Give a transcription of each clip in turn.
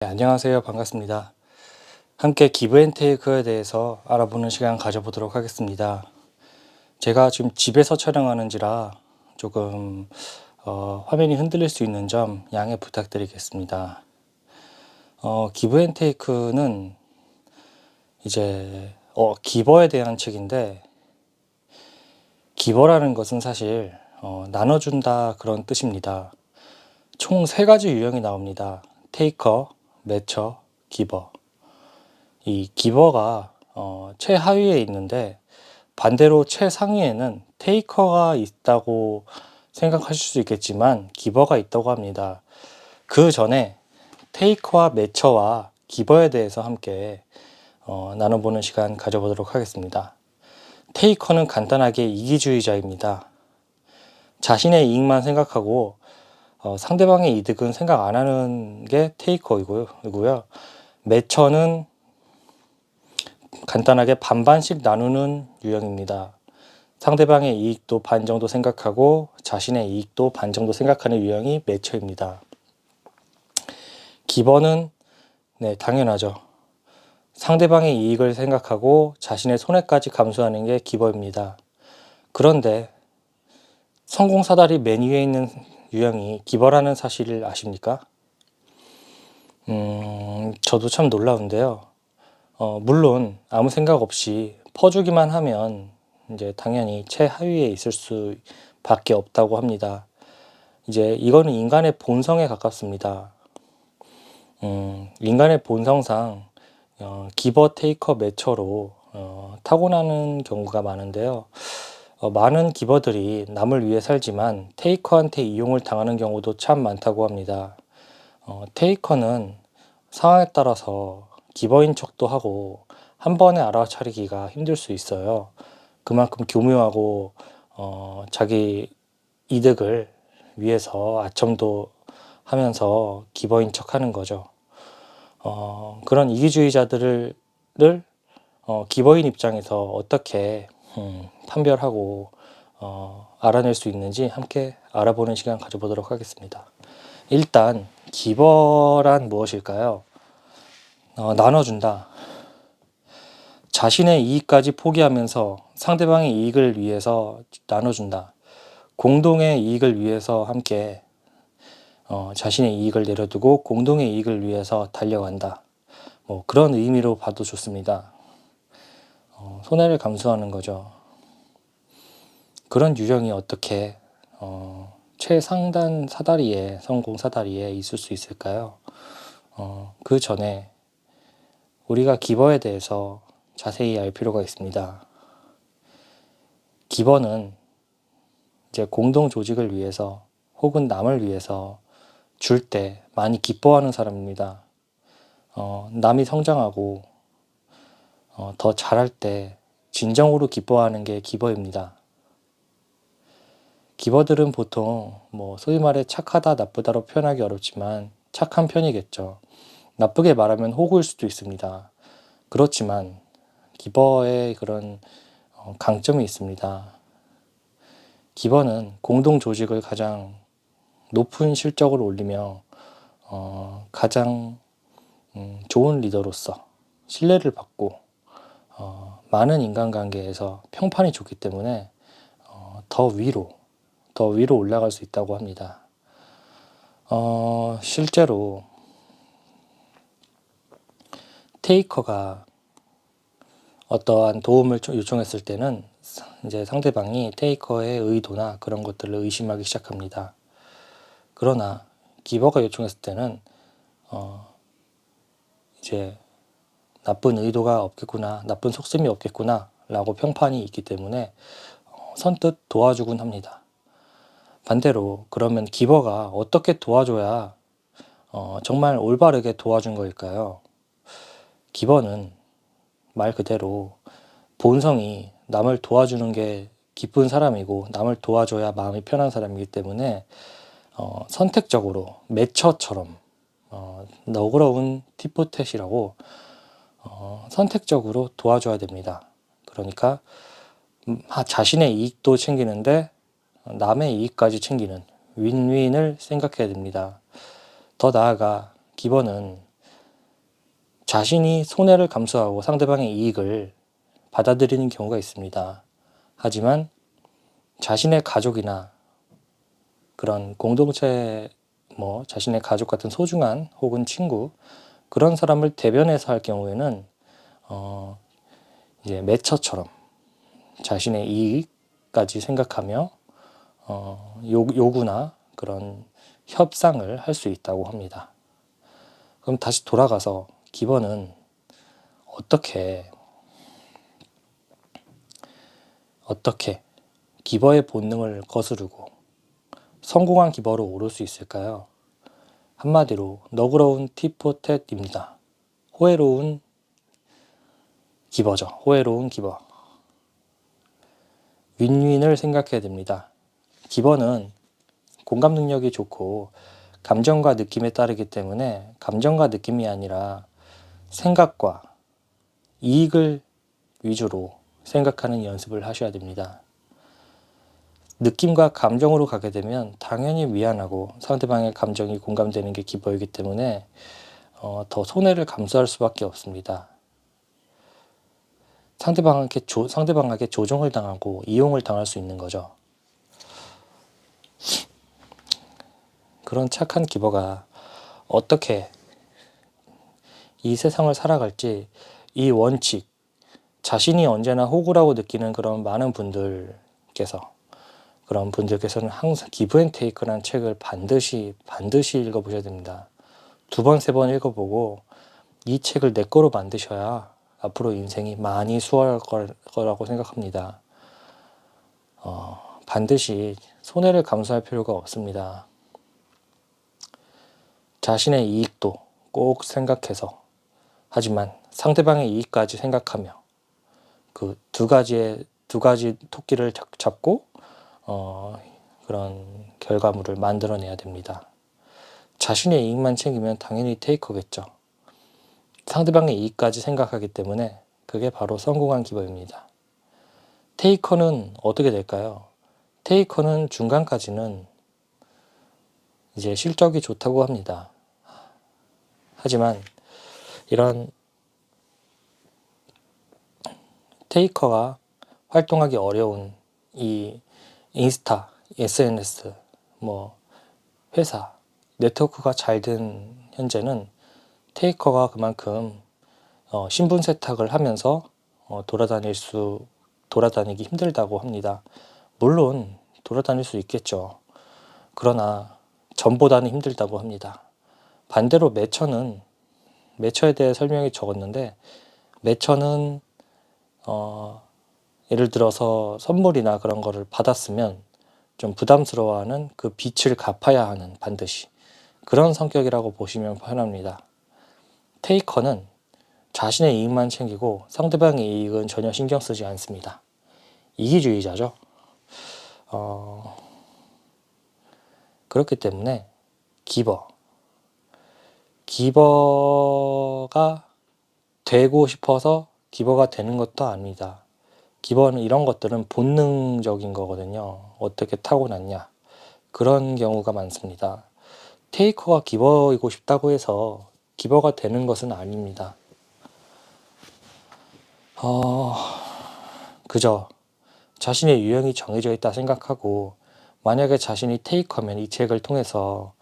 네, 안녕하세요. 반갑습니다. 함께 기브앤테이크에 대해서 알아보는 시간 가져보도록 하겠습니다. 제가 지금 집에서 촬영하는지라 조금 화면이 흔들릴 수 있는 점 양해 부탁드리겠습니다. 기브앤테이크는 이제 기버에 대한 책인데, 기버라는 것은 사실 나눠준다 그런 뜻입니다. 총 세 가지 유형이 나옵니다. 테이커, 매처, 기버. 이 기버가 최하위에 있는데, 반대로 최상위에는 테이커가 있다고 생각하실 수 있겠지만 기버가 있다고 합니다. 그 전에 테이커와 매처와 기버에 대해서 함께 나눠보는 시간 가져보도록 하겠습니다. 테이커는 간단하게 이기주의자입니다. 자신의 이익만 생각하고 상대방의 이득은 생각 안 하는 게 테이커이고요. 매처는 간단하게 반반씩 나누는 유형입니다. 상대방의 이익도 반 정도 생각하고 자신의 이익도 반 정도 생각하는 유형이 매처입니다. 기버는 당연하죠. 상대방의 이익을 생각하고 자신의 손해까지 감수하는 게 기버입니다. 그런데 성공사다리 맨 위에 있는 유형이 기버라는 사실을 아십니까? 저도 참 놀라운데요. 물론 아무 생각 없이 퍼주기만 하면 이제 당연히 최하위에 있을 수밖에 없다고 합니다. 이제 이거는 인간의 본성에 가깝습니다. 인간의 본성상 기버, 테이커, 매처로 타고나는 경우가 많은데요. 많은 기버들이 남을 위해 살지만 테이커한테 이용을 당하는 경우도 참 많다고 합니다. 테이커는 상황에 따라서 기버인 척도 하고 한 번에 알아차리기가 힘들 수 있어요. 그만큼 교묘하고 자기 이득을 위해서 아첨도 하면서 기버인 척 하는 거죠. 그런 이기주의자들을 기버인 입장에서 어떻게 판별하고 알아낼 수 있는지 함께 알아보는 시간 가져보도록 하겠습니다. 일단 기버란 무엇일까요? 나눠준다. 자신의 이익까지 포기하면서 상대방의 이익을 위해서 나눠준다. 공동의 이익을 위해서 함께 자신의 이익을 내려두고 공동의 이익을 위해서 달려간다. 뭐 그런 의미로 봐도 좋습니다. 손해를 감수하는 거죠. 그런 유형이 어떻게 최상단 사다리에, 성공 사다리에 있을 수 있을까요? 그 전에 우리가 기버에 대해서 자세히 알 필요가 있습니다. 기버는 이제 공동 조직을 위해서 혹은 남을 위해서 줄 때 많이 기뻐하는 사람입니다. 남이 성장하고 더 잘할 때 진정으로 기뻐하는 게 기버입니다. 기버들은 보통 소위 말해 착하다 나쁘다로 표현하기 어렵지만 착한 편이겠죠. 나쁘게 말하면 호구일 수도 있습니다. 그렇지만 기버의 그런 강점이 있습니다. 기버는 공동 조직을 가장 높은 실적을 올리며 가장 좋은 리더로서 신뢰를 받고 많은 인간관계에서 평판이 좋기 때문에 더 위로 올라갈 수 있다고 합니다. 실제로 테이커가 어떠한 도움을 요청했을 때는 이제 상대방이 테이커의 의도나 그런 것들을 의심하기 시작합니다. 그러나 기버가 요청했을 때는 이제 나쁜 의도가 없겠구나, 나쁜 속셈이 없겠구나 라고 평판이 있기 때문에 선뜻 도와주곤 합니다. 반대로 그러면 기버가 어떻게 도와줘야 정말 올바르게 도와준 거일까요? 기버는 말 그대로 본성이 남을 도와주는 게 기쁜 사람이고 남을 도와줘야 마음이 편한 사람이기 때문에 선택적으로 매처처럼 너그러운 티포텟이라고 선택적으로 도와줘야 됩니다. 그러니까 자신의 이익도 챙기는데 남의 이익까지 챙기는 윈윈을 생각해야 됩니다. 더 나아가 기버는 자신이 손해를 감수하고 상대방의 이익을 받아들이는 경우가 있습니다. 하지만 자신의 가족이나 그런 공동체, 자신의 가족 같은 소중한 혹은 친구, 그런 사람을 대변해서 할 경우에는 이제 매처처럼 자신의 이익까지 생각하며 요구나 그런 협상을 할 수 있다고 합니다. 그럼 다시 돌아가서 기버는 어떻게 기버의 본능을 거스르고 성공한 기버로 오를 수 있을까요? 한마디로 너그러운 팁포텟입니다. 호혜로운 기버죠. 호혜로운 기버. 윈윈을 생각해야 됩니다. 기버는 공감 능력이 좋고 감정과 느낌에 따르기 때문에 감정과 느낌이 아니라 생각과 이익을 위주로 생각하는 연습을 하셔야 됩니다. 느낌과 감정으로 가게 되면 당연히 미안하고 상대방의 감정이 공감되는 게 기버이기 때문에 더 손해를 감수할 수밖에 없습니다. 상대방에게 조종을 당하고 이용을 당할 수 있는 거죠. 그런 착한 기버가 어떻게 이 세상을 살아갈지, 이 원칙, 자신이 언제나 호구라고 느끼는 그런 많은 분들께서는 항상 기브앤테이크라는 책을 반드시 읽어보셔야 됩니다. 2번, 3번 읽어보고 이 책을 내 거로 만드셔야 앞으로 인생이 많이 수월할 거라고 생각합니다. 반드시 손해를 감수할 필요가 없습니다. 자신의 이익도 꼭 생각해서, 하지만 상대방의 이익까지 생각하며 그 두 가지 토끼를 잡고 그런 결과물을 만들어내야 됩니다. 자신의 이익만 챙기면 당연히 테이커겠죠. 상대방의 이익까지 생각하기 때문에 그게 바로 성공한 기버입니다. 테이커는 어떻게 될까요? 테이커는 중간까지는 이제 실적이 좋다고 합니다. 하지만 이런 테이커가 활동하기 어려운 이 인스타, SNS, 회사, 네트워크가 잘 된 현재는 테이커가 그만큼 신분 세탁을 하면서 돌아다니기 힘들다고 합니다. 물론 돌아다닐 수 있겠죠. 그러나 전보다는 힘들다고 합니다. 반대로 매처에 대해 설명이 적었는데, 매처는 예를 들어서 선물이나 그런 거를 받았으면 좀 부담스러워하는, 그 빚을 갚아야 하는, 반드시 그런 성격이라고 보시면 편합니다. 테이커는 자신의 이익만 챙기고 상대방의 이익은 전혀 신경 쓰지 않습니다. 이기주의자죠. 그렇기 때문에 기버가 되고 싶어서 기버가 되는 것도 아닙니다. 기버는 이런 것들은 본능적인 거거든요. 어떻게 타고났냐, 그런 경우가 많습니다. 테이커가 기버이고 싶다고 해서 기버가 되는 것은 아닙니다. 그저 자신의 유형이 정해져 있다 생각하고, 만약에 자신이 테이커면 이 책을 통해서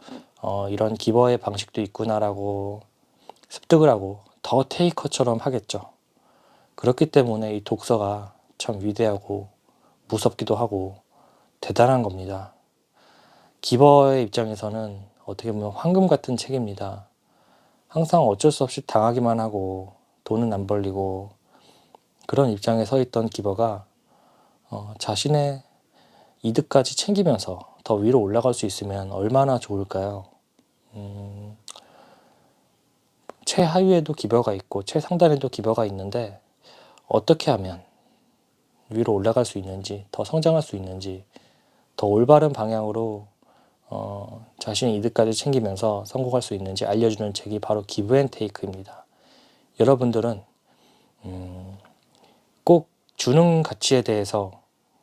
이런 기버의 방식도 있구나라고 습득을 하고 더 테이커처럼 하겠죠. 그렇기 때문에 이 독서가 참 위대하고 무섭기도 하고 대단한 겁니다. 기버의 입장에서는 어떻게 보면 황금 같은 책입니다. 항상 어쩔 수 없이 당하기만 하고 돈은 안 벌리고 그런 입장에 서 있던 기버가 자신의 이득까지 챙기면서 더 위로 올라갈 수 있으면 얼마나 좋을까요? 최하위에도 기버가 있고 최상단에도 기버가 있는데, 어떻게 하면 위로 올라갈 수 있는지, 더 성장할 수 있는지, 더 올바른 방향으로 자신의 이득까지 챙기면서 성공할 수 있는지 알려주는 책이 바로 기브앤테이크입니다. 여러분들은 꼭 주는 가치에 대해서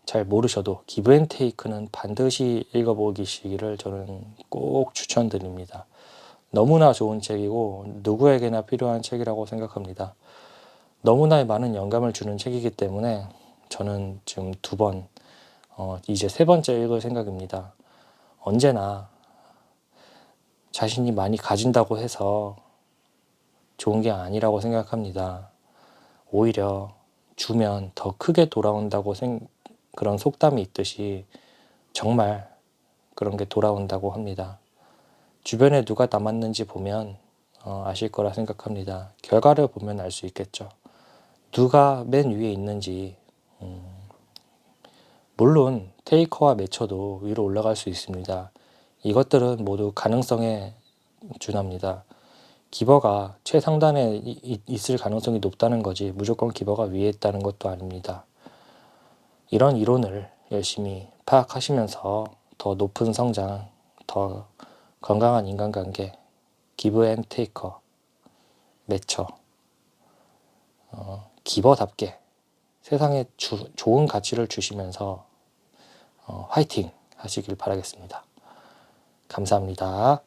잘 모르셔도 기브앤테이크는 반드시 읽어보시기를 저는 꼭 추천드립니다. 너무나 좋은 책이고 누구에게나 필요한 책이라고 생각합니다. 너무나 많은 영감을 주는 책이기 때문에 저는 지금 2번, 이제 3번째 읽을 생각입니다. 언제나 자신이 많이 가진다고 해서 좋은 게 아니라고 생각합니다. 오히려 주면 더 크게 돌아온다고 그런 속담이 있듯이 정말 그런 게 돌아온다고 합니다. 주변에 누가 남았는지 보면 아실 거라 생각합니다. 결과를 보면 알 수 있겠죠. 누가 맨 위에 있는지. 물론 테이커와 매처도 위로 올라갈 수 있습니다. 이것들은 모두 가능성에 준합니다. 기버가 최상단에 있을 가능성이 높다는 거지 무조건 기버가 위에 있다는 것도 아닙니다. 이런 이론을 열심히 파악하시면서 더 높은 성장, 더 건강한 인간관계, 기브 앤 테이커, 매처, 기버답게 세상에 좋은 가치를 주시면서 화이팅 하시길 바라겠습니다. 감사합니다.